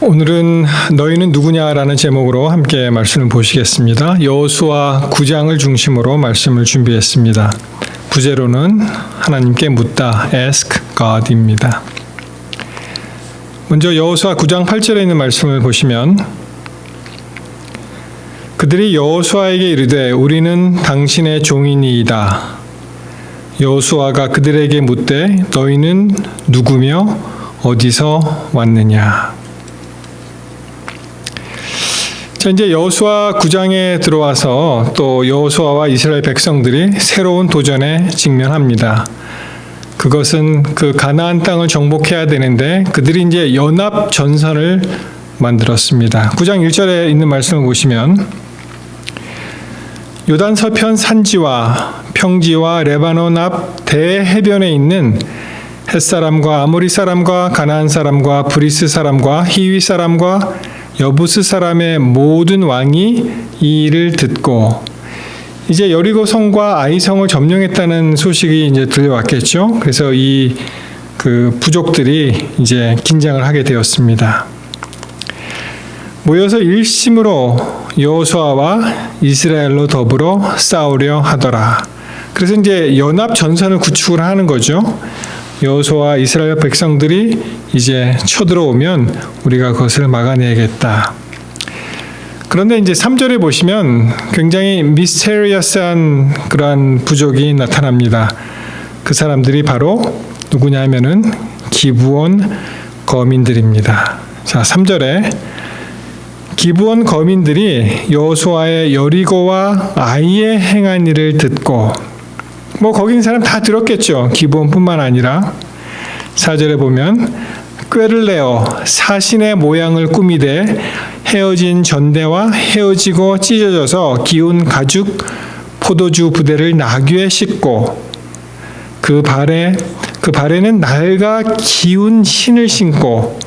오늘은 너희는 누구냐라는 제목으로 함께 말씀을 보시겠습니다. 여호수아 9장을 중심으로 말씀을 준비했습니다. 부제로는 하나님께 묻다, ask God입니다. 먼저 여호수아 9장 8절에 있는 말씀을 보시면 그들이 여호수아에게 이르되 우리는 당신의 종이니이다. 여호수아가 그들에게 묻되 너희는 누구며 어디서 왔느냐. 자, 이제 여호수아 9장에 들어와서 또 여호수아와 이스라엘 백성들이 새로운 도전에 직면합니다. 그것은 그 가나안 땅을 정복해야 되는데 그들이 이제 연합 전선을 만들었습니다. 9장 1절에 있는 말씀을 보시면 요단 서편 산지와 평지와 레바논 앞 대해변에 있는 헷사람과 아모리 사람과 가나안 사람과 브리스 사람과 히위 사람과 여부스 사람의 모든 왕이 이 일을 듣고 이제 여리고 성과 아이 성을 점령했다는 소식이 이제 들려왔겠죠. 그래서 그 부족들이 이제 긴장을 하게 되었습니다. 모여서 일심으로 여호수아와 이스라엘로 더불어 싸우려 하더라. 그래서 이제 연합 전선을 구축을 하는 거죠. 여호수아와 이스라엘 백성들이 이제 쳐들어오면 우리가 그것을 막아내야겠다. 그런데 이제 3절에 보시면 굉장히 미스테리어스한 그러한 부족이 나타납니다. 그 사람들이 바로 누구냐 하면은 기브온 거민들입니다. 자, 3절에 기브온 거민들이 여호수아의 여리고와 아이에 행한 일을 듣고 거기 있는 사람 다 들었겠죠. 기브온뿐만 아니라 4절에 보면 꾀를 내어 사신의 모양을 꾸미되 헤어진 전대와 헤어지고 찢어져서 기운 가죽 포도주 부대를 나귀에 싣고 그 발에는 낡아 기운 신을 신고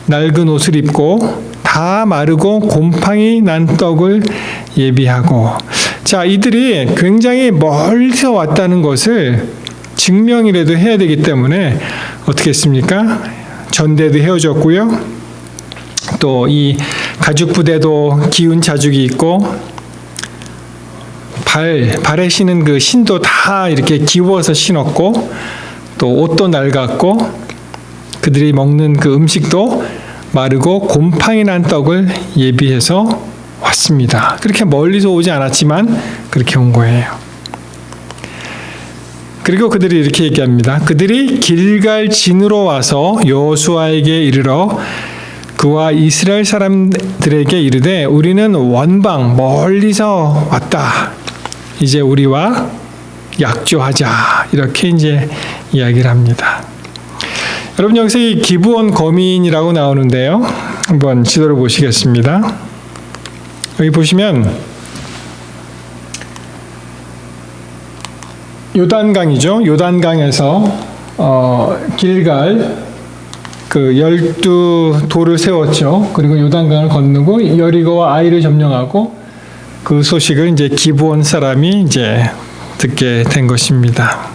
낡은 옷을 입고 다 마르고 곰팡이 난 떡을 예비하고. 자, 이들이 굉장히 멀리서 왔다는 것을 증명이라도 해야 되기 때문에 어떻게 했습니까? 전대도 헤어졌고요. 또 이 가죽 부대도 기운 자죽이 있고 발에 신은 그 신도 다 이렇게 기워서 신었고 또 옷도 낡았고 그들이 먹는 그 음식도 마르고 곰팡이 난 떡을 예비해서 왔습니다. 그렇게 멀리서 오지 않았지만 그렇게 온 거예요. 그리고 그들이 이렇게 얘기합니다. 그들이 길갈 진으로 와서 여호수아에게 이르러 그와 이스라엘 사람들에게 이르되 우리는 원방 멀리서 왔다. 이제 우리와 약조하자. 이렇게 이제 이야기를 합니다. 여러분, 여기서 이 기브온 거민이라고 나오는데요. 한번 지도를 보시겠습니다. 여기 보시면 요단강이죠. 요단강에서 길갈 그 12돌을 세웠죠. 그리고 요단강을 건너고 여리고와 아이를 점령하고 그 소식을 이제 기브온 사람이 이제 듣게 된 것입니다.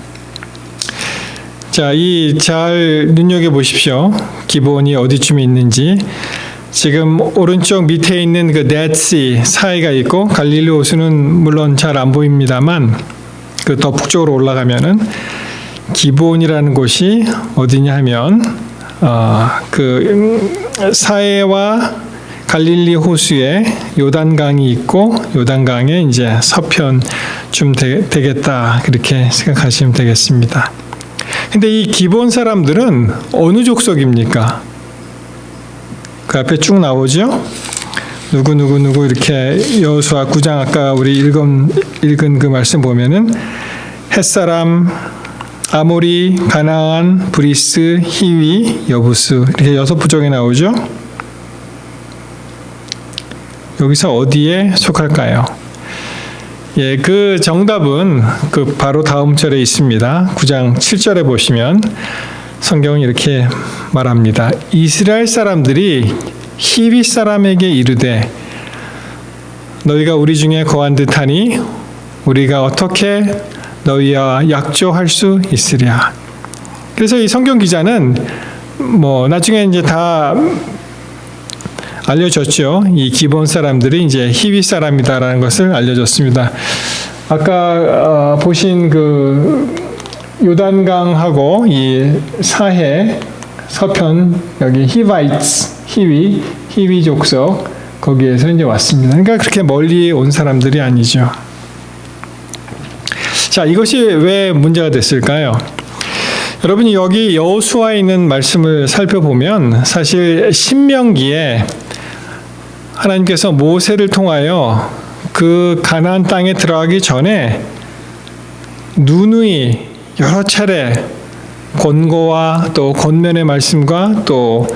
자, 잘 눈여겨 보십시오. 기브온이 어디쯤에 있는지. 지금 오른쪽 밑에 있는 그 데드시 사이가 있고 갈릴리 호수는 물론 잘 안 보입니다만 그 더 북쪽으로 올라가면은 기브온이라는 곳이 어디냐 하면 그 사해와 갈릴리 호수에 요단강이 있고 요단강에 이제 서편쯤 되겠다 그렇게 생각하시면 되겠습니다. 근데 이 기브온 사람들은 어느 족속입니까? 그 앞에 쭉 나오죠? 누구 이렇게 여호수아 9장 아까 우리 읽은 그 말씀 보면은 헷사람, 아모리, 가나안, 브리스, 히위, 여부스 이렇게 6부족이 나오죠? 여기서 어디에 속할까요? 예, 그 정답은 그 바로 다음 절에 있습니다. 9장 7절에 보시면 성경은 이렇게 말합니다. 이스라엘 사람들이 히위 사람에게 이르되 너희가 우리 중에 거한 듯하니 우리가 어떻게 너희와 약조할 수 있으랴. 그래서 이 성경 기자는 나중에 이제 다 알려줬죠. 이 기브온 사람들이 이제 히위 사람이다라는 것을 알려줬습니다. 아까 보신 그 요단강하고 이 사해 서편 여기 히바이츠 히위 족속 거기에서 이제 왔습니다. 그러니까 그렇게 멀리 온 사람들이 아니죠. 자, 이것이 왜 문제가 됐을까요? 여러분이 여기 여호수아에 있는 말씀을 살펴보면 사실 신명기에 하나님께서 모세를 통하여 그 가나안 땅에 들어가기 전에 누누이 여러 차례 권고와 또 권면의 말씀과 또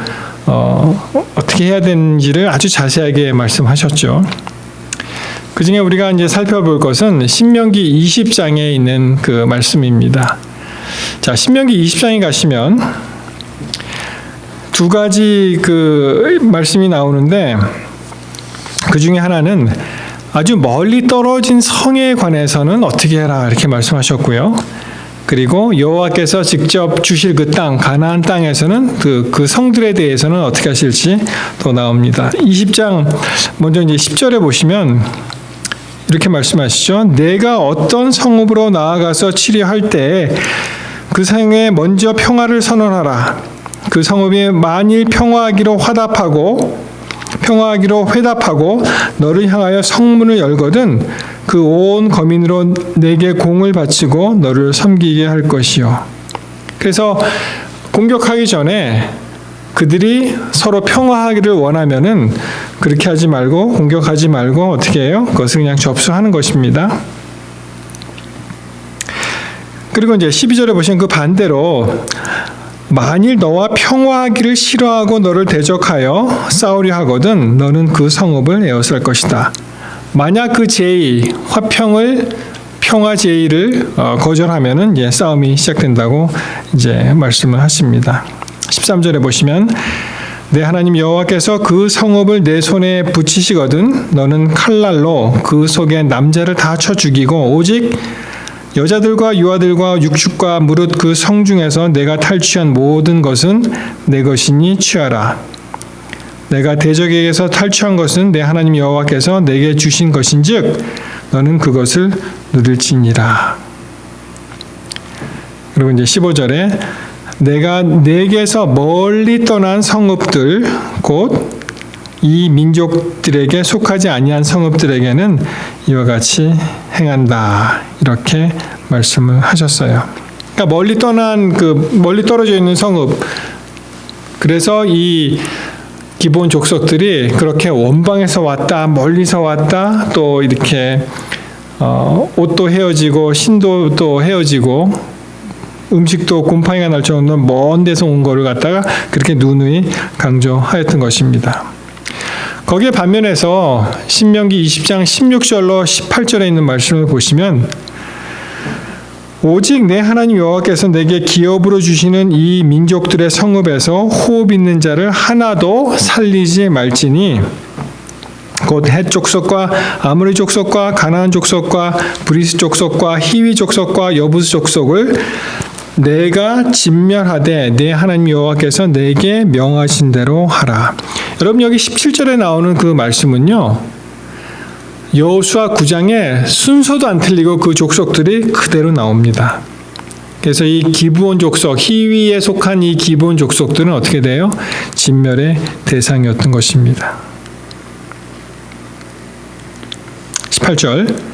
어떻게 해야 되는지를 아주 자세하게 말씀하셨죠. 그 중에 우리가 이제 살펴볼 것은 신명기 20장에 있는 그 말씀입니다. 자, 신명기 20장에 가시면 두 가지 그 말씀이 나오는데 그 중에 하나는 아주 멀리 떨어진 성에 관해서는 어떻게 해라 이렇게 말씀하셨고요. 그리고 여호와께서 직접 주실 그 땅, 가나안 땅에서는 그 성들에 대해서는 어떻게 하실지 또 나옵니다. 20장 먼저 이제 10절에 보시면 이렇게 말씀하시죠. 내가 어떤 성읍으로 나아가서 치료할 때 그 성에 먼저 평화를 선언하라. 그 성읍이 만일 평화하기로 회답하고 너를 향하여 성문을 열거든 그 온 거민으로 내게 공을 바치고 너를 섬기게 할 것이요. 그래서 공격하기 전에 그들이 서로 평화하기를 원하면은 그렇게 하지 말고 공격하지 말고 어떻게 해요? 그것을 그냥 접수하는 것입니다. 그리고 이제 12절에 보시면 그 반대로 만일 너와 평화하기를 싫어하고 너를 대적하여 싸우려 하거든 너는 그 성읍을 에워쌀 것이다. 만약 그 평화 제의를 거절하면은 이제 싸움이 시작된다고 이제 말씀을 하십니다. 13절에 보시면 내 하나님 여호와께서 그 성읍을 내 손에 붙이시거든 너는 칼날로 그 속에 남자를 다 쳐 죽이고 오직 여자들과 유아들과 육축과 무릇 그 성 중에서 내가 탈취한 모든 것은 내 것이니 취하라. 내가 대적에게서 탈취한 것은 내 하나님 여호와께서 내게 주신 것인즉 너는 그것을 누릴지니라. 그리고 이제 15절에 내가 내게서 멀리 떠난 성읍들 곧 이 민족들에게 속하지 아니한 성읍들에게는 이와 같이 행한다. 이렇게 말씀을 하셨어요. 그러니까 멀리 떨어져 있는 성읍. 그래서 이 기브온 족속들이 그렇게 원방에서 왔다, 멀리서 왔다, 또 이렇게 옷도 헤어지고 신도도 헤어지고 음식도 곰팡이가 날 정도로 먼 데서 온 거를 갖다가 그렇게 누누이 강조하였던 것입니다. 거기에 반면에서 신명기 20장 16절로 18절에 있는 말씀을 보시면 오직 내 하나님 여호와께서 내게 기업으로 주시는 이 민족들의 성읍에서 호흡 있는 자를 하나도 살리지 말지니 곧 헷 족속과 아모리 족속과 가나안 족속과 브리스 족속과 히위 족속과 여부스 족속을 내가 진멸하되 내 하나님 여호와께서 내게 명하신 대로 하라. 여러분 여기 17절에 나오는 그 말씀은요. 여호수아 9장에 순서도 안 틀리고 그 족속들이 그대로 나옵니다. 그래서 이 기브온 족속, 히위에 속한 이 기브온 족속들은 어떻게 돼요? 진멸의 대상이었던 것입니다. 18절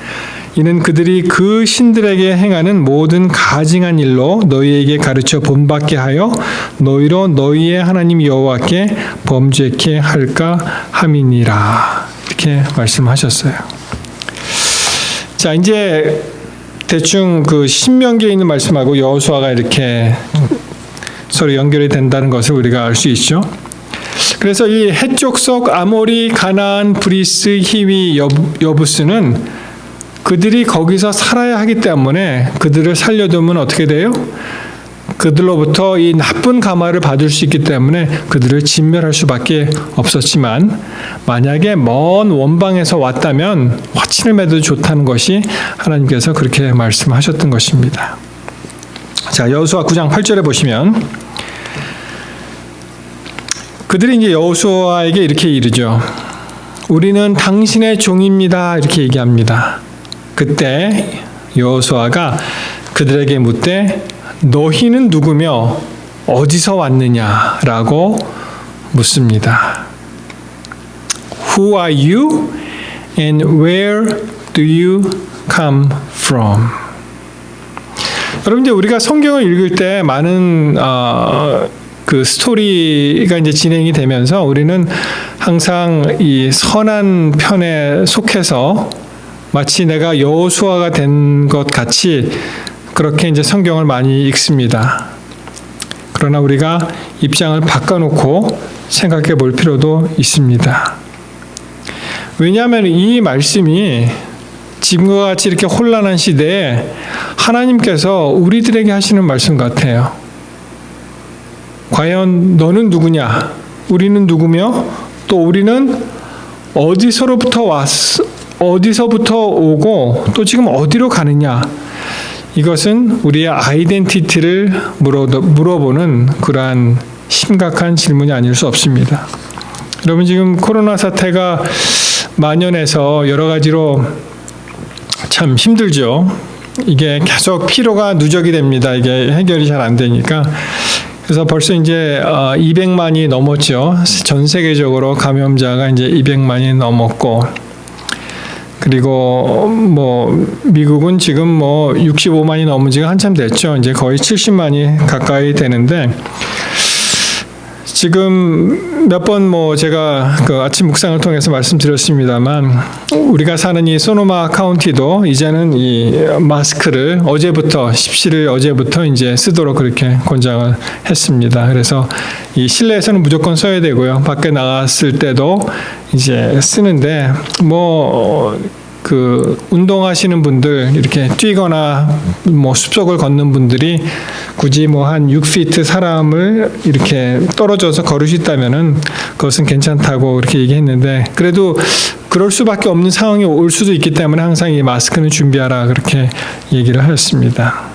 이는 그들이 그 신들에게 행하는 모든 가증한 일로 너희에게 가르쳐 본받게 하여 너희로 너희의 하나님 여호와께 범죄케 할까 함이니라. 이렇게 말씀하셨어요. 자, 이제 대충 그 신명기에 있는 말씀하고 여호수아가 이렇게 서로 연결이 된다는 것을 우리가 알 수 있죠. 그래서 이 헷 족속, 아모리, 가나안, 브리스, 히위, 여부스는 그들이 거기서 살아야 하기 때문에 그들을 살려두면 어떻게 돼요? 그들로부터 이 나쁜 감화를 받을 수 있기 때문에 그들을 진멸할 수밖에 없었지만 만약에 먼 원방에서 왔다면 화친을 맺어도 좋다는 것이 하나님께서 그렇게 말씀하셨던 것입니다. 자, 여호수아 9장 8절에 보시면 그들이 이제 여호수아에게 이렇게 이르죠. 우리는 당신의 종입니다. 이렇게 얘기합니다. 그때 여호수아가 그들에게 묻되 너희는 누구며 어디서 왔느냐라고 묻습니다. Who are you and where do you come from? 여러분 이제 우리가 성경을 읽을 때 많은 그 스토리가 이제 진행이 되면서 우리는 항상 이 선한 편에 속해서 마치 내가 여호수아가 된 것 같이 그렇게 이제 성경을 많이 읽습니다. 그러나 우리가 입장을 바꿔놓고 생각해 볼 필요도 있습니다. 왜냐하면 이 말씀이 지금과 같이 이렇게 혼란한 시대에 하나님께서 우리들에게 하시는 말씀 같아요. 과연 너는 누구냐? 우리는 누구며? 또 우리는 어디서부터 오고 또 지금 어디로 가느냐? 이것은 우리의 아이덴티티를 물어보는 그러한 심각한 질문이 아닐 수 없습니다. 여러분 지금 코로나 사태가 만연해서 여러 가지로 참 힘들죠. 이게 계속 피로가 누적이 됩니다. 이게 해결이 잘 안 되니까. 그래서 벌써 이제 200만이 넘었죠. 전 세계적으로 감염자가 이제 200만이 넘었고, 그리고 뭐 미국은 지금 뭐 65만이 넘은 지가 한참 됐죠. 이제 거의 70만이 가까이 되는데, 지금 몇 번 뭐 제가 그 아침 묵상을 통해서 말씀드렸습니다만 우리가 사는 이 소노마 카운티도 이제는 이 마스크를 17일 어제부터 이제 쓰도록 그렇게 권장을 했습니다. 그래서 이 실내에서는 무조건 써야 되고요. 밖에 나갔을 때도 이제 쓰는데 뭐 그 운동하시는 분들 이렇게 뛰거나 뭐 숲속을 걷는 분들이 굳이 뭐 한 6피트 사람을 이렇게 떨어져서 걸을 수 있다면은 그것은 괜찮다고 그렇게 얘기했는데 그래도 그럴 수밖에 없는 상황이 올 수도 있기 때문에 항상 이 마스크는 준비하라 그렇게 얘기를 하였습니다.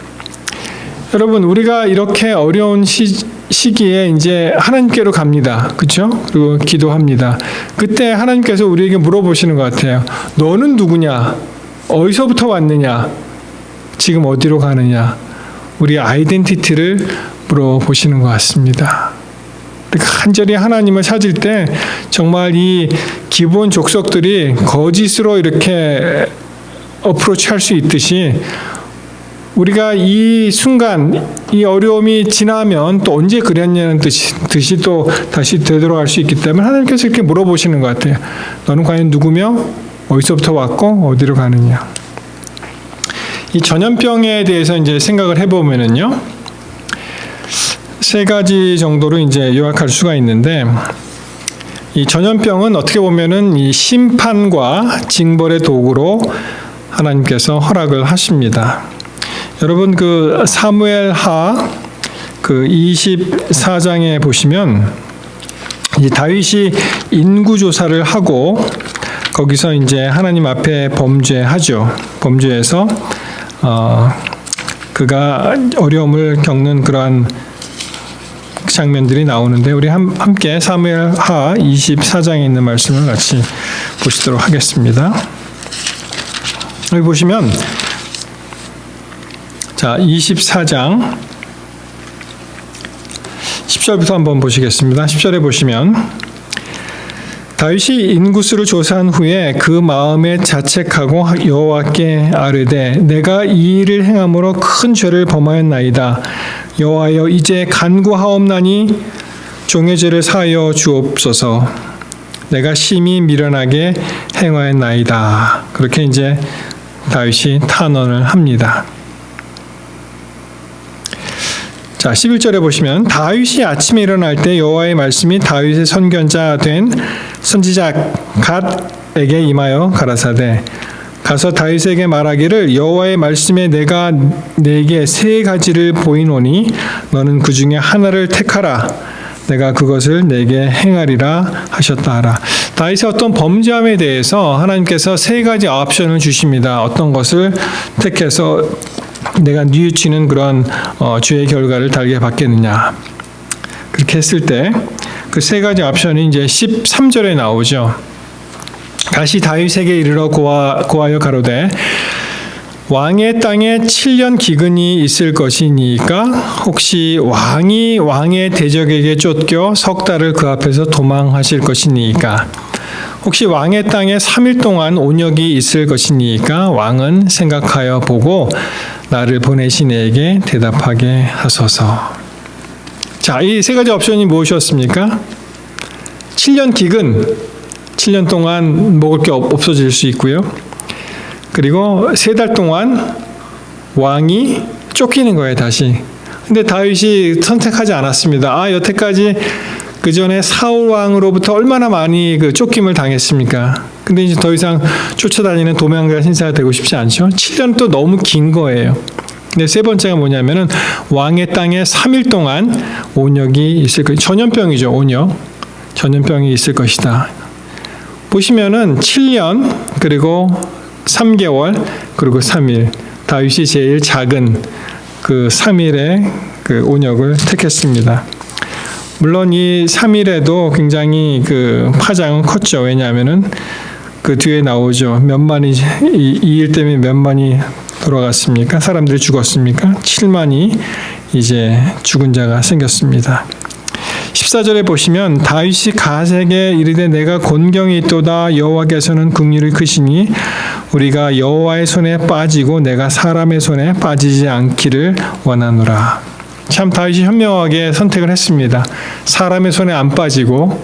여러분 우리가 이렇게 어려운 시기에 이제 하나님께로 갑니다. 그렇죠? 그리고 기도합니다. 그때 하나님께서 우리에게 물어보시는 것 같아요. 너는 누구냐? 어디서부터 왔느냐? 지금 어디로 가느냐? 우리의 아이덴티티를 물어보시는 것 같습니다. 간절히 하나님을 찾을 때 정말 이 기본 족속들이 거짓으로 이렇게 어프로치할 수 있듯이 우리가 이 순간 이 어려움이 지나면 또 언제 그랬냐는 듯이 또 다시 되돌아갈 수 있기 때문에 하나님께서 이렇게 물어보시는 것 같아요. 너는 과연 누구며 어디서부터 왔고 어디로 가느냐? 이 전염병에 대해서 이제 생각을 해보면은요, 세 가지 정도로 이제 요약할 수가 있는데, 이 전염병은 어떻게 보면은 이 심판과 징벌의 도구로 하나님께서 허락을 하십니다. 여러분 그 사무엘하 그 24장에 보시면 이 다윗이 인구 조사를 하고 거기서 이제 하나님 앞에 범죄하죠. 범죄해서 그가 어려움을 겪는 그러한 장면들이 나오는데 우리 함께 사무엘하 24장에 있는 말씀을 같이 보시도록 하겠습니다. 여기 보시면 자 24장 10절부터 한번 보시겠습니다. 10절에 보시면 다윗이 인구수를 조사한 후에 그 마음에 자책하고 여호와께 아뢰되 내가 이 일을 행함으로 큰 죄를 범하였나이다. 여호와여 이제 간구하옵나니 종의 죄를 사하여 주옵소서. 내가 심히 미련하게 행하였나이다. 그렇게 이제 다윗이 탄원을 합니다. 자, 11절에 보시면 다윗이 아침에 일어날 때 여호와의 말씀이 다윗의 선견자 된 선지자 갓에게 임하여 가라사대 가서 다윗에게 말하기를 여호와의 말씀에 내가 네게 세 가지를 보이노니 너는 그 중에 하나를 택하라. 내가 그것을 내게 행하리라 하셨다 하라. 다윗의 어떤 범죄함에 대해서 하나님께서 세 가지 옵션을 주십니다. 어떤 것을 택해서 내가 뉘우치는 그런 죄의 결과를 달게 받겠느냐. 그렇게 했을 때 그 세 가지 옵션이 이제 13절에 나오죠. 다시 다윗에게 이르러 고하여 가로되 왕의 땅에 7년 기근이 있을 것이니까 혹시 왕이 왕의 대적에게 쫓겨 석 달을 그 앞에서 도망하실 것이니까 혹시 왕의 땅에 3일 동안 온역이 있을 것이니까 왕은 생각하여 보고 나를 보내신 이에게 대답하게 하소서. 자, 이 세 가지 옵션이 무엇이었습니까? 7년 기근, 7년 동안 먹을 게 없어질 수 있고요. 그리고 3달 동안 왕이 쫓기는 거예요, 다시. 근데 다윗이 선택하지 않았습니다. 여태까지 그 전에 사울 왕으로부터 얼마나 많이 그 쫓김을 당했습니까? 근데 이제 더 이상 쫓아다니는 도망가 신사가 되고 싶지 않죠. 7년은 또 너무 긴 거예요. 근데 세 번째가 뭐냐면은 왕의 땅에 3일 동안 온역이 있을 것, 전염병이죠, 온역. 전염병이 있을 것이다. 보시면은 7년, 그리고 3개월, 그리고 3일. 다윗이 제일 작은 그 3일의 그 온역을 택했습니다. 물론 이 3일에도 굉장히 그 파장은 컸죠. 왜냐하면은 그 뒤에 나오죠. 이 일 때문에 몇만이 돌아갔습니까? 사람들이 죽었습니까? 7만이 이제 죽은 자가 생겼습니다. 14절에 보시면 다윗이 갓에게 이르되 내가 곤경이 있도다 여호와께서는 긍휼이 크시니 우리가 여호와의 손에 빠지고 내가 사람의 손에 빠지지 않기를 원하노라. 참 다윗이 현명하게 선택을 했습니다. 사람의 손에 안 빠지고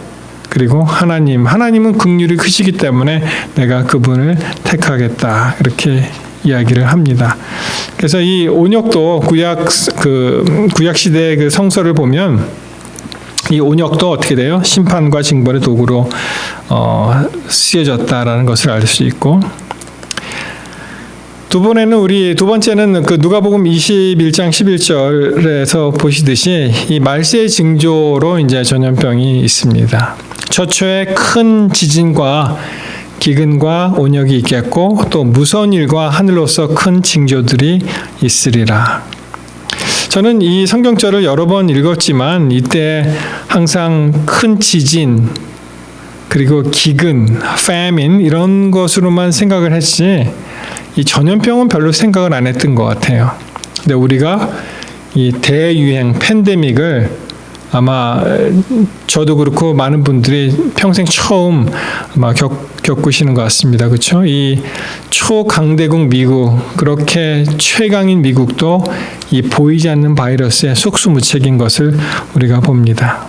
그리고 하나님은 긍휼이 크시기 때문에 내가 그분을 택하겠다. 이렇게 이야기를 합니다. 그래서 이 온역도 구약 시대의 그 성서를 보면 이 온역도 어떻게 돼요? 심판과 징벌의 도구로 쓰여졌다라는 것을 알 수 있고, 두 번째는 그 누가복음 21장 11절에서 보시듯이 이 말세의 징조로 이제 전염병이 있습니다. 처초에 큰 지진과 기근과 온역이 있겠고 또 무서운 일과 하늘로서 큰 징조들이 있으리라. 저는 이 성경절을 여러 번 읽었지만 이때 항상 큰 지진 그리고 기근, famine 이런 것으로만 생각을 했지 이 전염병은 별로 생각을 안 했던 것 같아요. 근데 우리가 이 대유행 팬데믹을 아마 저도 그렇고 많은 분들이 평생 처음 아마 겪으시는 것 같습니다. 그렇죠? 이 초강대국 미국, 그렇게 최강인 미국도 이 보이지 않는 바이러스에 속수무책인 것을 우리가 봅니다.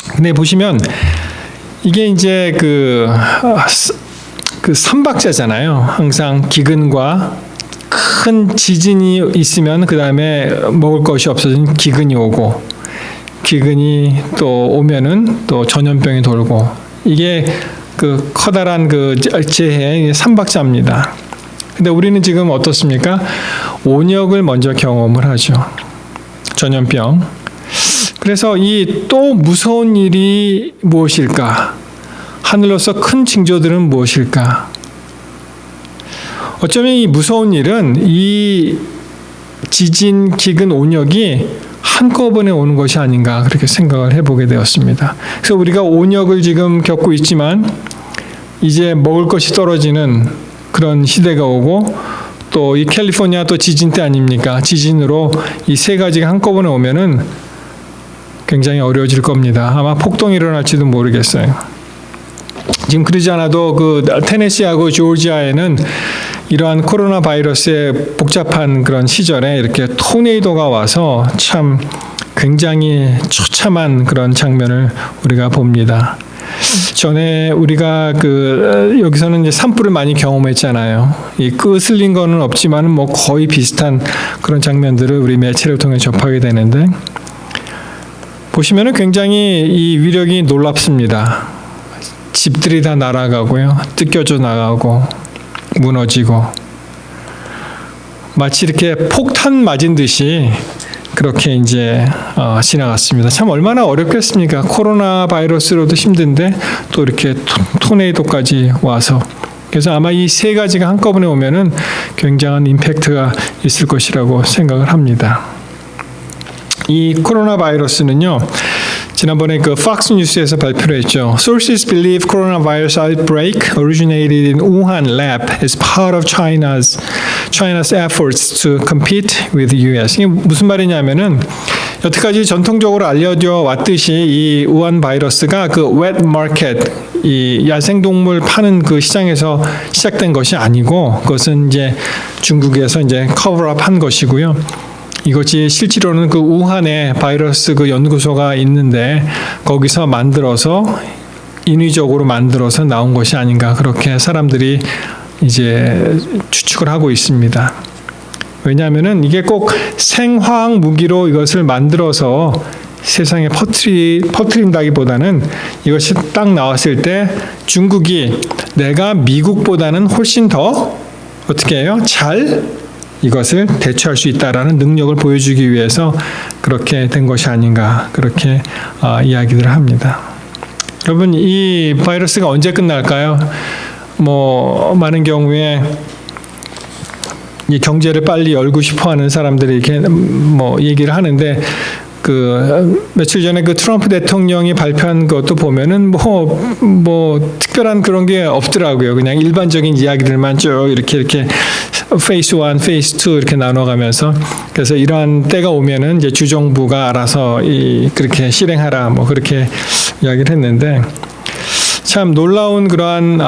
근데 보시면 이게 이제 그 삼박자잖아요. 항상 기근과 큰 지진이 있으면 그 다음에 먹을 것이 없어진 기근이 오고, 기근이 또 오면은 또 전염병이 돌고, 이게 그 커다란 그 재해의 삼박자입니다. 근데 우리는 지금 어떻습니까? 온역을 먼저 경험을 하죠. 전염병. 그래서 이 또 무서운 일이 무엇일까? 하늘로서 큰 징조들은 무엇일까? 어쩌면 이 무서운 일은 이 지진, 기근, 온역이 한꺼번에 오는 것이 아닌가 그렇게 생각을 해보게 되었습니다. 그래서 우리가 온역을 지금 겪고 있지만 이제 먹을 것이 떨어지는 그런 시대가 오고 또 이 캘리포니아 또 지진 때 아닙니까? 지진으로 이 세 가지가 한꺼번에 오면은 굉장히 어려워질 겁니다. 아마 폭동이 일어날지도 모르겠어요. 지금 그러지 않아도 그 테네시하고 조지아에는 이러한 코로나 바이러스의 복잡한 그런 시절에 이렇게 토네이도가 와서 참 굉장히 처참한 그런 장면을 우리가 봅니다. 전에 우리가 여기서는 이제 산불을 많이 경험했잖아요. 이 끄슬린 거는 없지만은 뭐 거의 비슷한 그런 장면들을 우리 매체를 통해 접하게 되는데, 보시면은 굉장히 이 위력이 놀랍습니다. 집들이 다 날아가고요. 뜯겨져 나가고 무너지고 마치 이렇게 폭탄 맞은 듯이 그렇게 이제 지나갔습니다. 참 얼마나 어렵겠습니까? 코로나 바이러스로도 힘든데 또 이렇게 토네이도까지 와서. 그래서 아마 이 세 가지가 한꺼번에 오면은 굉장한 임팩트가 있을 것이라고 생각을 합니다. 이 코로나 바이러스는요, 지난번에 그 Fox 뉴스에서 발표를 했죠. Sources believe coronavirus outbreak originated in Wuhan lab as part of China's efforts to compete with the U.S. 이게 무슨 말이냐면은 여태까지 전통적으로 알려져 왔듯이 이 우한 바이러스가 그 wet market, 이 야생동물 파는 그 시장에서 시작된 것이 아니고 그것은 이제 중국에서 이제 커버업 한 것이고요. 이것이 실제로는 그 우한에 바이러스 그 연구소가 있는데 거기서 만들어서 인위적으로 만들어서 나온 것이 아닌가 그렇게 사람들이 이제 추측을 하고 있습니다. 왜냐하면은 이게 꼭 생화학 무기로 이것을 만들어서 세상에 퍼뜨린다기보다는 이것이 딱 나왔을 때 중국이 내가 미국보다는 훨씬 더 어떻게 해요? 잘 이것을 대처할 수 있다라는 능력을 보여주기 위해서 그렇게 된 것이 아닌가 그렇게 이야기를 합니다. 여러분 이 바이러스가 언제 끝날까요? 뭐 많은 경우에 이 경제를 빨리 열고 싶어하는 사람들이 이렇게 뭐 얘기를 하는데 그 며칠 전에 그 트럼프 대통령이 발표한 것도 보면은 뭐 특별한 그런 게 없더라고요. 그냥 일반적인 이야기들만 쭉 이렇게 페이스 1, 페이스 2 이렇게 나눠가면서 그래서 이러한 때가 오면은 이제 주정부가 알아서 그렇게 실행하라 뭐 그렇게 이야기를 했는데 참 놀라운 그러한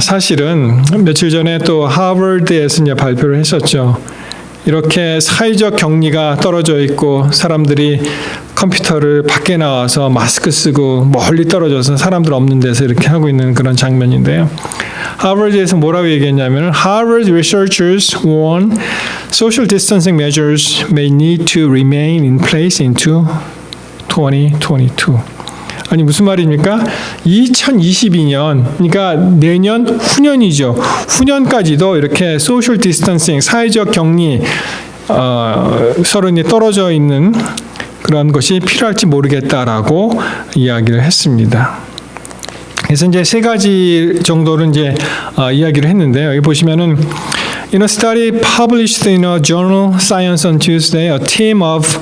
사실은 며칠 전에 또 하버드에서 이제 발표를 했었죠. 이렇게 사회적 격리가 떨어져 있고 사람들이 컴퓨터를 밖에 나와서 마스크 쓰고 멀리 떨어져서 사람들 없는 데서 이렇게 하고 있는 그런 장면인데요. 하버드에서 뭐라고 얘기했냐면 Harvard researchers warn social distancing measures may need to remain in place into 2022. 아니 무슨 말입니까? 2022년 그러니까 내년 후년이죠. 후년까지도 이렇게 소셜 디스턴싱 사회적 격리 서로 떨어져 있는 그런 것이 필요할지 모르겠다라고 이야기를 했습니다. 그래서 이제 세 가지 정도를 이제 이야기를 했는데요. 여기 보시면은 In a study published in a journal Science on Tuesday, a team of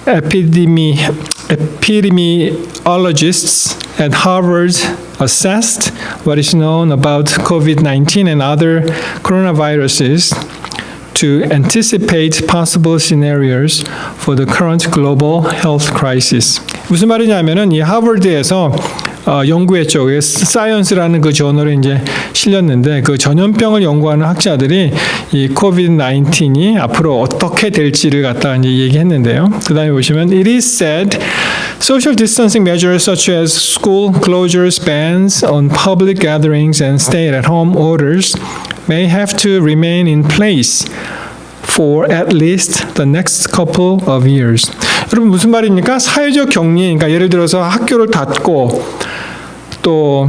epidemiologists at Harvard assessed what is known about COVID-19 and other coronaviruses to anticipate possible scenarios for the current global health crisis. 무슨 말이냐면은 이 하버드에서 연구했죠. 사이언스라는 그 저널에 이제 실렸는데 그 전염병을 연구하는 학자들이 이 COVID-19이 앞으로 어떻게 될지를 갖다 이제 얘기했는데요. 그다음에 보시면 It is said social distancing measures such as school closures, bans on public gatherings, and stay-at-home orders may have to remain in place for at least the next couple of years. 여러분 무슨 말입니까? 사회적 격리, 그러니까 예를 들어서 학교를 닫고 또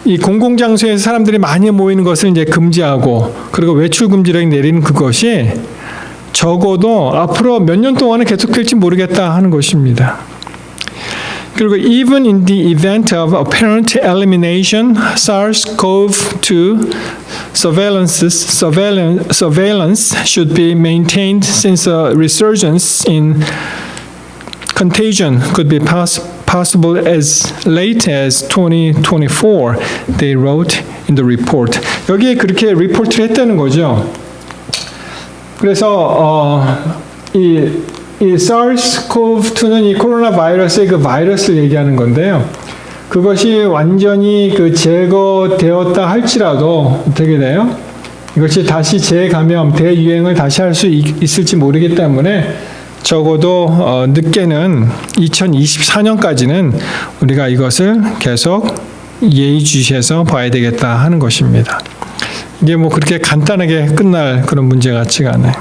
이 공공장소에서 사람들이 많이 모이는 것을 이제 금지하고 그리고 외출 금지령이 내리는 그것이 적어도 앞으로 몇 년 동안은 계속될지 모르겠다 하는 것입니다. 그리고 even in the event of apparent elimination, SARS-CoV-2 surveillance should be maintained since a resurgence in contagion could be possible as late as 2024, they wrote in the report. 여기에 그렇게 리포트를 했다는 거죠. 그래서 이 SARS-CoV-2는 이 코로나 바이러스의 그 바이러스를 얘기하는 건데요. 그것이 완전히 그 제거되었다 할지라도 어떻게 돼요? 이것이 다시 재감염, 대유행을 다시 할 수 있을지 모르기 때문에 적어도 늦게는 2024년까지는 우리가 이것을 계속 예의주시해서 봐야 되겠다 하는 것입니다. 이게 뭐 그렇게 간단하게 끝날 그런 문제 같지가 않아요.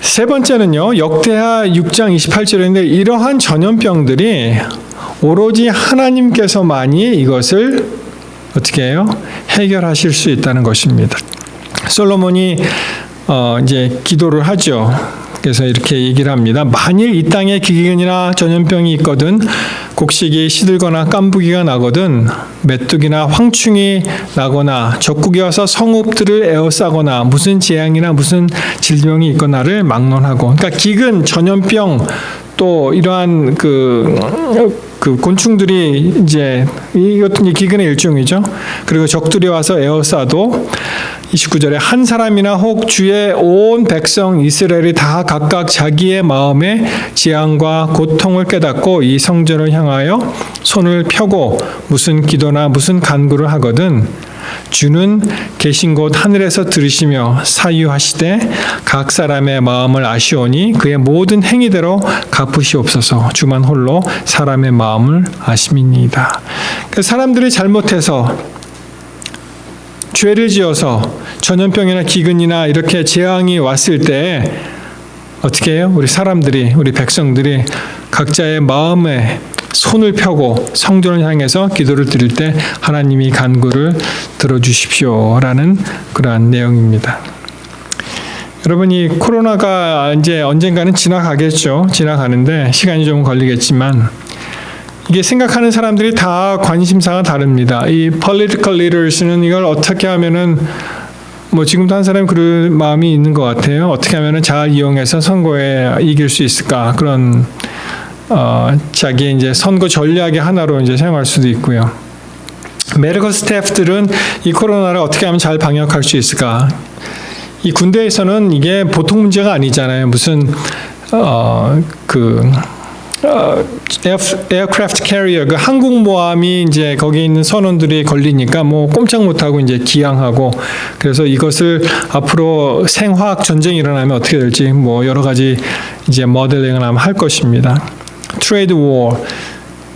세 번째는요, 역대하 6장 28절인데 이러한 전염병들이 오로지 하나님께서만이 이것을 어떻게 해요? 해결하실 수 있다는 것입니다. 솔로몬이 이제 기도를 하죠. 그래서 이렇게 얘기를 합니다. 만일 이 땅에 기근이나 전염병이 있거든, 곡식이 시들거나 깐부기가 나거든, 메뚜기나 황충이 나거나 적국이 와서 성읍들을 에워싸거나 무슨 재앙이나 무슨 질병이 있거나를 막론하고, 그러니까 기근, 전염병, 또 이러한 그 곤충들이 이제 이것도 기근의 일종이죠. 그리고 적들이 와서 에워싸도 29절에 한 사람이나 혹 주의 온 백성 이스라엘이 다 각각 자기의 마음의 재앙과 고통을 깨닫고 이 성전을 향하여 손을 펴고 무슨 기도나 무슨 간구를 하거든 주는 계신 곳 하늘에서 들으시며 사유하시되 각 사람의 마음을 아시오니 그의 모든 행위대로 갚으시옵소서. 주만 홀로 사람의 마음을 아심이니이다. 사람들이 잘못해서 죄를 지어서 전염병이나 기근이나 이렇게 재앙이 왔을 때 어떻게 해요? 우리 사람들이, 우리 백성들이 각자의 마음에 손을 펴고 성전을 향해서 기도를 드릴 때 하나님이 간구를 들어주십시오라는 그러한 내용입니다. 여러분, 이 코로나가 이제 언젠가는 지나가겠죠. 지나가는데 시간이 좀 걸리겠지만 이게 생각하는 사람들이 다 관심사가 다릅니다. 이 political leaders는 이걸 어떻게 하면은 뭐 지금도 한 사람이 그런 마음이 있는 것 같아요. 어떻게 하면은 잘 이용해서 선거에 이길 수 있을까, 그런 자기의 이제 선거 전략의 하나로 이제 사용할 수도 있고요. 메디컬 스태프들은 이 코로나를 어떻게 하면 잘 방역할 수 있을까? 이 군대에서는 이게 보통 문제가 아니잖아요. 무슨 에어크래프트 캐리어, 그 항공모함이 이제 거기에 있는 선원들이 걸리니까 뭐 꼼짝 못하고 이제 기항하고, 그래서 이것을 앞으로 생화학 전쟁이 일어나면 어떻게 될지 뭐 여러 가지 이제 모델링을 하면 할 것입니다. 트레이드 워,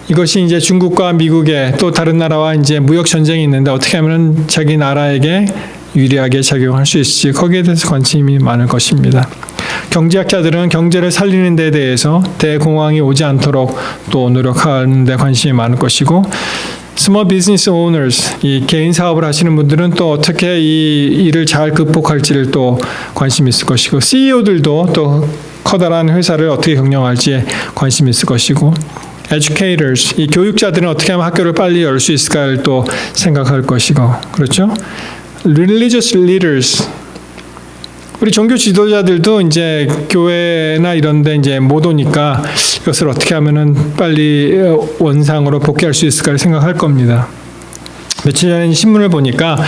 이것이 이제 중국과 미국의 또 다른 나라와 이제 무역 전쟁이 있는데 어떻게 하면 자기 나라에게 유리하게 작용할 수 있을지, 거기에 대해서 관심이 많을 것입니다. 경제학자들은 경제를 살리는 데 대해서 대공황이 오지 않도록 또 노력하는 데 관심이 많을 것이고, 스몰 비즈니스 오너스, 이 개인 사업을 하시는 분들은 또 어떻게 이 일을 잘 극복할지를 또 관심이 있을 것이고, CEO들도 또 커다란 회사를 어떻게 경영할지에 관심이 있을 것이고, educators, 이 교육자들은 어떻게 하면 학교를 빨리 열 수 있을까를 또 생각할 것이고, 그렇죠? religious leaders, 우리 종교 지도자들도 이제 교회나 이런 데 이제 못 오니까 이것을 어떻게 하면은 빨리 원상으로 복귀할 수 있을까를 생각할 겁니다. 며칠 전에 신문을 보니까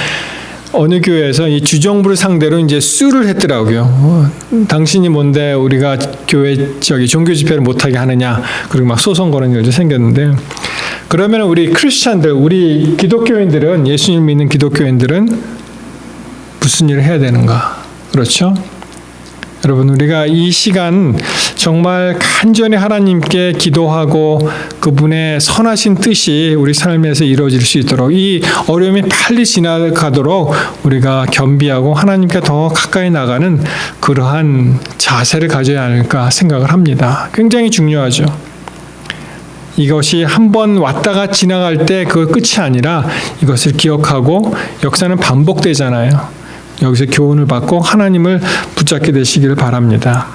어느 교회에서 이 주정부를 상대로 이제 수를 했더라고요. 당신이 뭔데 우리가 교회 종교 집회를 못하게 하느냐, 그리고 막 소송 거는 일도 생겼는데, 그러면 우리 크리스찬들, 우리 기독교인들은, 예수님 믿는 기독교인들은 무슨 일을 해야 되는가? 그렇죠? 여러분, 우리가 이 시간 정말 간절히 하나님께 기도하고 그분의 선하신 뜻이 우리 삶에서 이루어질 수 있도록, 이 어려움이 빨리 지나가도록 우리가 겸비하고 하나님께 더 가까이 나가는 그러한 자세를 가져야 할까 생각을 합니다. 굉장히 중요하죠. 이것이 한번 왔다가 지나갈 때 그거 끝이 아니라 이것을 기억하고, 역사는 반복되잖아요. 여기서 교훈을 받고 하나님을 붙잡게 되시기를 바랍니다.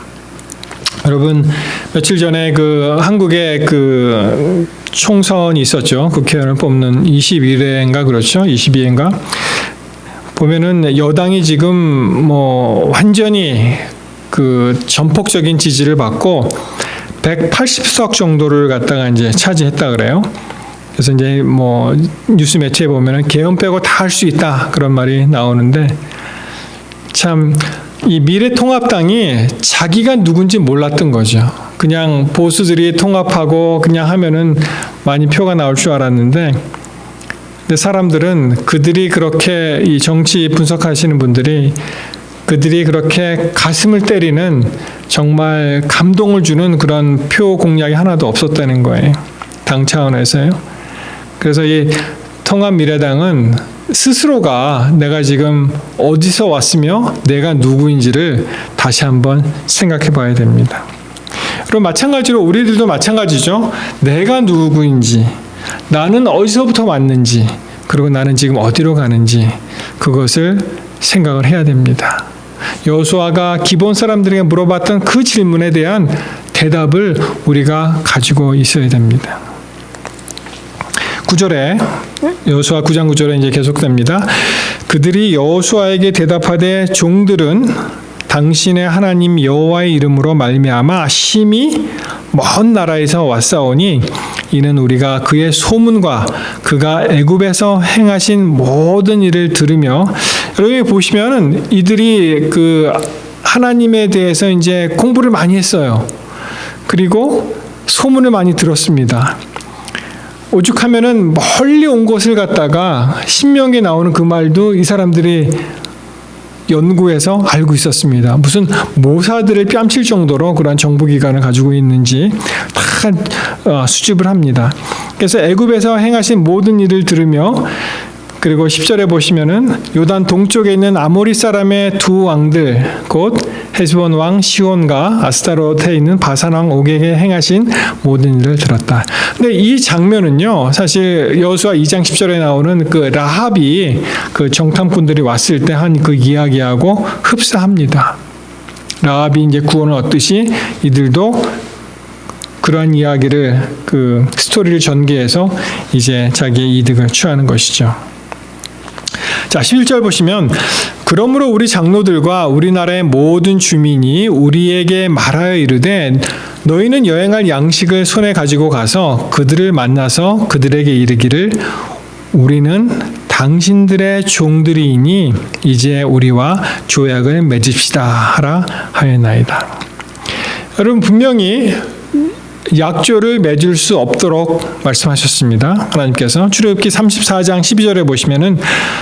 여러분, 며칠 전에 그 한국에 그 총선이 있었죠. 국회의원을 뽑는 21회인가, 그렇죠? 22회인가? 보면은 여당이 지금 뭐 완전히 그 전폭적인 지지를 받고 180석 정도를 갖다가 이제 차지했다 그래요. 그래서 이제 뭐 뉴스 매체에 보면은 계엄 빼고 다 할 수 있다, 그런 말이 나오는데, 참 이 미래통합당이 자기가 누군지 몰랐던 거죠. 그냥 보수들이 통합하고 그냥 하면은 많이 표가 나올 줄 알았는데, 근데 사람들은 그들이 그렇게, 이 정치 분석하시는 분들이 그들이 그렇게 가슴을 때리는, 정말 감동을 주는 그런 표 공약이 하나도 없었다는 거예요. 당 차원에서요. 그래서 이 통합미래당은 스스로가 내가 지금 어디서 왔으며 내가 누구인지를 다시 한번 생각해 봐야 됩니다. 그리고 마찬가지로 우리들도 마찬가지죠. 내가 누구인지, 나는 어디서부터 왔는지, 그리고 나는 지금 어디로 가는지, 그것을 생각을 해야 됩니다. 여호수아가 기본 사람들에게 물어봤던 그 질문에 대한 대답을 우리가 가지고 있어야 됩니다. 9절에, 여호수아 9장 9절에 이제 계속됩니다. 그들이 여호수아에게 대답하되 종들은 당신의 하나님 여호와의 이름으로 말미암아 심히 먼 나라에서 왔사오니 이는 우리가 그의 소문과 그가 애굽에서 행하신 모든 일을 들으며, 여러분이 보시면은 이들이 그 하나님에 대해서 이제 공부를 많이 했어요. 그리고 소문을 많이 들었습니다. 오죽하면은 멀리 온 곳을 갔다가 신명기에 나오는 그 말도 이 사람들이 연구해서 알고 있었습니다. 무슨 모사들을 뺨칠 정도로 그러한 정보기관을 가지고 있는지 다 수집을 합니다. 그래서 애굽에서 행하신 모든 일을 들으며, 그리고 10절에 보시면은 요단 동쪽에 있는 아모리 사람의 두 왕들 곧 헤스본 왕 시온과 아스타롯에 있는 바산 왕 옥에게 행하신 모든 일을 들었다. 근데 이 장면은요, 사실 여호수아 2장 10절에 나오는 그 라합이 그 정탐꾼들이 왔을 때 한 그 이야기하고 흡사합니다. 라합이 이제 구원을 얻듯이 이들도 그러한 이야기를, 그 스토리를 전개해서 이제 자기의 이득을 취하는 것이죠. 자, 11절 보시면, 그러므로 우리 장로들과 우리나라의 모든 주민이 우리에게 말하여 이르되 너희는 여행할 양식을 손에 가지고 가서 그들을 만나서 그들에게 이르기를 우리는 당신들의 종들이니 이제 우리와 조약을 맺읍시다 하라 하였나이다. 여러분, 분명히 약조를 맺을 수 없도록 말씀하셨습니다. 하나님께서 출애굽기 34장 12절에 보시면은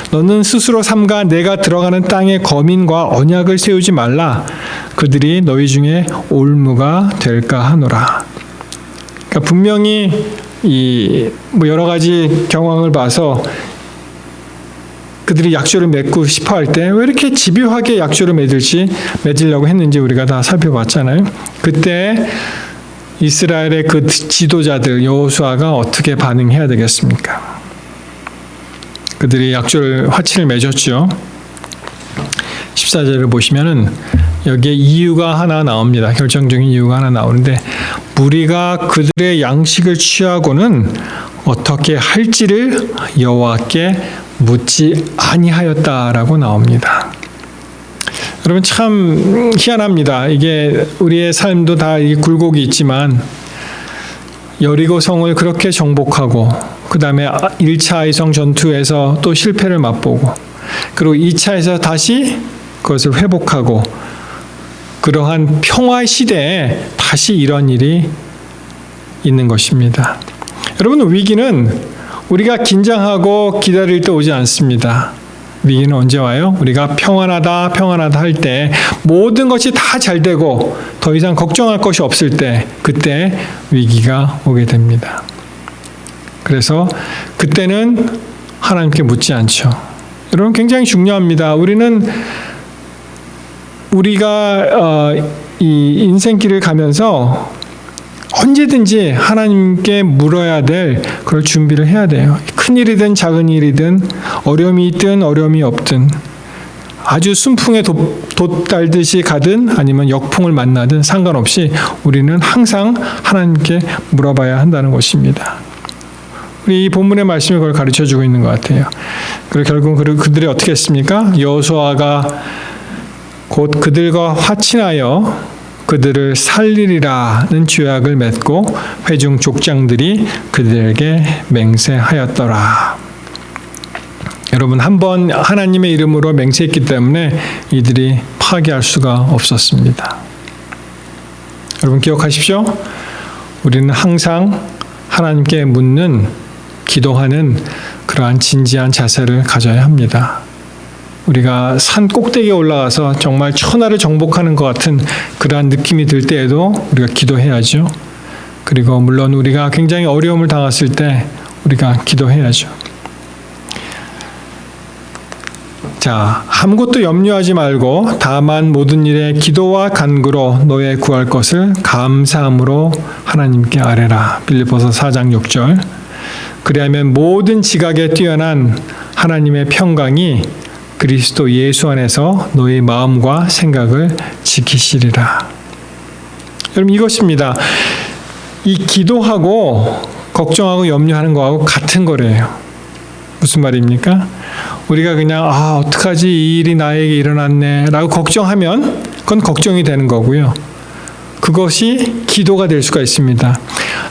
너는 스스로 삼가 내가 들어가는 땅에 거민과 언약을 세우지 말라. 그들이 너희 중에 올무가 될까 하노라. 그러니까 분명히 이 뭐 여러 가지 경황을 봐서 그들이 약조를 맺고 싶어 할 때 왜 이렇게 집요하게 약조를 맺으려고 했는지 우리가 다 살펴봤잖아요. 그때 이스라엘의 그 지도자들 여호수아가 어떻게 반응해야 되겠습니까? 그들이 약조를 화친을 맺었죠. 14절을 보시면은 여기에 이유가 하나 나옵니다. 결정적인 이유가 하나 나오는데, 무리가 그들의 양식을 취하고는 어떻게 할지를 여호와께 묻지 아니하였다라고 나옵니다. 여러분, 참 희한합니다. 이게 우리의 삶도 다 이 굴곡이 있지만, 여리고 성을 그렇게 정복하고 그 다음에 1차 아이성 전투에서 또 실패를 맛보고, 그리고 2차에서 다시 그것을 회복하고, 그러한 평화 시대에 다시 이런 일이 있는 것입니다. 여러분, 위기는 우리가 긴장하고 기다릴 때 오지 않습니다. 위기는 언제 와요? 우리가 평안하다 할 때, 모든 것이 다 잘 되고 더 이상 걱정할 것이 없을 때, 그때 위기가 오게 됩니다. 그래서 그때는 하나님께 묻지 않죠. 여러분, 굉장히 중요합니다. 우리가 이 인생길을 가면서 언제든지 하나님께 물어야 될 그럴 준비를 해야 돼요. 큰 일이든 작은 일이든, 어려움이 있든 어려움이 없든, 아주 순풍에 돛달듯이 가든 아니면 역풍을 만나든 상관없이 우리는 항상 하나님께 물어봐야 한다는 것입니다. 우리 이 본문의 말씀이 그걸 가르쳐주고 있는 것 같아요. 그리고 결국 그들이 어떻게 했습니까? 여호수아가 곧 그들과 화친하여 그들을 살리리라는 조약을 맺고 회중 족장들이 그들에게 맹세하였더라. 여러분, 한번 하나님의 이름으로 맹세했기 때문에 이들이 파괴할 수가 없었습니다. 여러분, 기억하십시오. 우리는 항상 하나님께 묻는, 기도하는 그러한 진지한 자세를 가져야 합니다. 우리가 산 꼭대기에 올라가서 정말 천하를 정복하는 것 같은 그러한 느낌이 들 때에도 우리가 기도해야죠. 그리고 물론 우리가 굉장히 어려움을 당했을 때 우리가 기도해야죠. 자, 아무것도 염려하지 말고 다만 모든 일에 기도와 간구로 너의 구할 것을 감사함으로 하나님께 아뢰라. 빌립보서 4장 6절. 그리하면 모든 지각에 뛰어난 하나님의 평강이 그리스도 예수 안에서 너의 마음과 생각을 지키시리라. 여러분, 이것입니다. 이 기도하고 걱정하고 염려하는 거하고 같은 거래요. 무슨 말입니까? 우리가 그냥 어떡하지, 이 일이 나에게 일어났네 라고 걱정하면 그건 걱정이 되는 거고요. 그것이 기도가 될 수가 있습니다.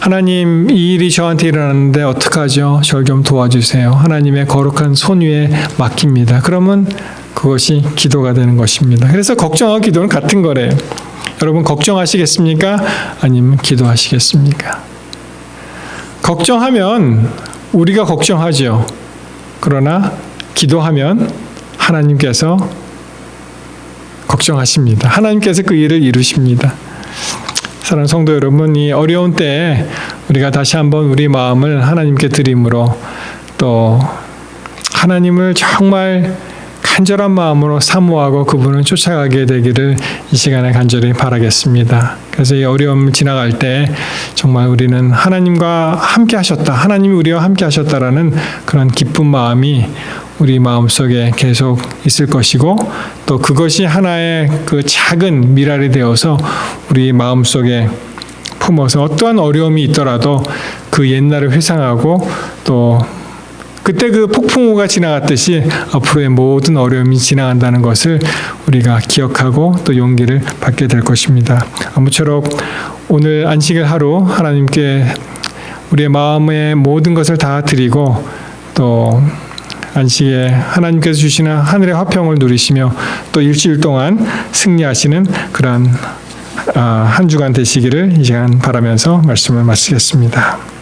하나님, 이 일이 저한테 일어났는데 어떡하죠? 저를 좀 도와주세요. 하나님의 거룩한 손 위에 맡깁니다. 그러면 그것이 기도가 되는 것입니다. 그래서 걱정하고 기도는 같은 거래요. 여러분 걱정하시겠습니까? 아니면 기도하시겠습니까? 걱정하면 우리가 걱정하죠. 그러나 기도하면 하나님께서 걱정하십니다. 하나님께서 그 일을 이루십니다. 사랑하는 성도 여러분, 이 어려운 때에 우리가 다시 한번 우리 마음을 하나님께 드림으로 또 하나님을 정말 간절한 마음으로 사모하고 그분을 쫓아가게 되기를 이 시간에 간절히 바라겠습니다. 그래서 이 어려움을 지나갈 때 정말 우리는 하나님과 함께 하셨다, 하나님이 우리와 함께 하셨다라는 그런 기쁜 마음이 우리 마음속에 계속 있을 것이고, 또 그것이 하나의 그 작은 미랄이 되어서 우리 마음속에 품어서 어떠한 어려움이 있더라도 그 옛날을 회상하고 또 그때 그 폭풍우가 지나갔듯이 앞으로의 모든 어려움이 지나간다는 것을 우리가 기억하고 또 용기를 받게 될 것입니다. 아무쪼록 오늘 안식일 하루 하나님께 우리의 마음의 모든 것을 다 드리고 또 안식에 하나님께서 주시는 하늘의 화평을 누리시며 또 일주일 동안 승리하시는 그러한 한 주간 되시기를 이 시간 바라면서 말씀을 마치겠습니다.